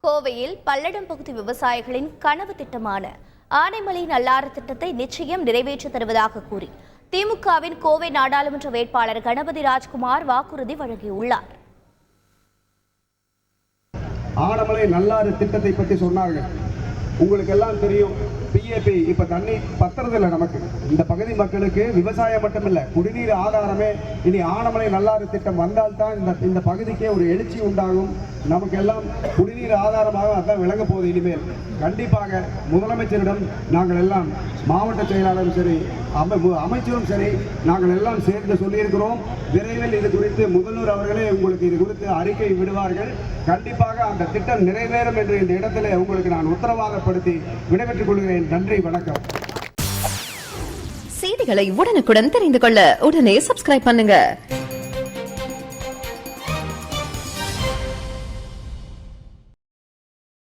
கோவையில் பல்லடம் பகுதி விவசாயிகளின் கனவு திட்டமான ஆனைமலை நல்லாறு திட்டத்தை நிச்சயம் நிறைவேற்றி தருவதாக கூறி திமுகவின் கோவை நாடாளுமன்ற வேட்பாளர் கணபதி ராஜ்குமார் வாக்குறுதி வழங்கியுள்ளார். ஆனைமலை நல்லாறு திட்டத்தை பற்றி சொன்னார்கள். உங்களுக்கு எல்லாம் தெரியும், பிஏபி இப்ப தண்ணி பத்துறதில்லை. நமக்கு இந்த பகுதி மக்களுக்கு விவசாயம் மட்டுமில்லை, குடிநீர் ஆதாரமே இனி ஆனைமலை நல்லாறு திட்டம் வந்தால்தான் இந்த பகுதிக்கே ஒரு எழுச்சி உண்டாகும். நமக்கு எல்லாம் குடிநீர் ஆதாரமாக அதான் விளங்க போகுது. இனிமேல் கண்டிப்பாக முதலமைச்சரிடம் நாங்கள் எல்லாம் மாவட்ட செயலாளரும் சரி அமைச்சரும் சரி நாங்கள் எல்லாம் சேர்ந்து சொல்லியிருக்கிறோம். விரைவில் இது குறித்து முதல்வர் அவர்களே உங்களுக்கு இது குறித்து அறிக்கை விடுவார்கள். கண்டிப்பாக அந்த திட்டம் நிறைவேறும் என்று இந்த இடத்துல உங்களுக்கு நான் உத்தரவாதப்படுத்தி விடைபெற்றுக் கொள்கிறேன். நன்றி, வணக்கம். செய்திகளை உடனுக்குடன் தெரிந்து கொள்ள உடனே சப்ஸ்கிரைப் பண்ணுங்க.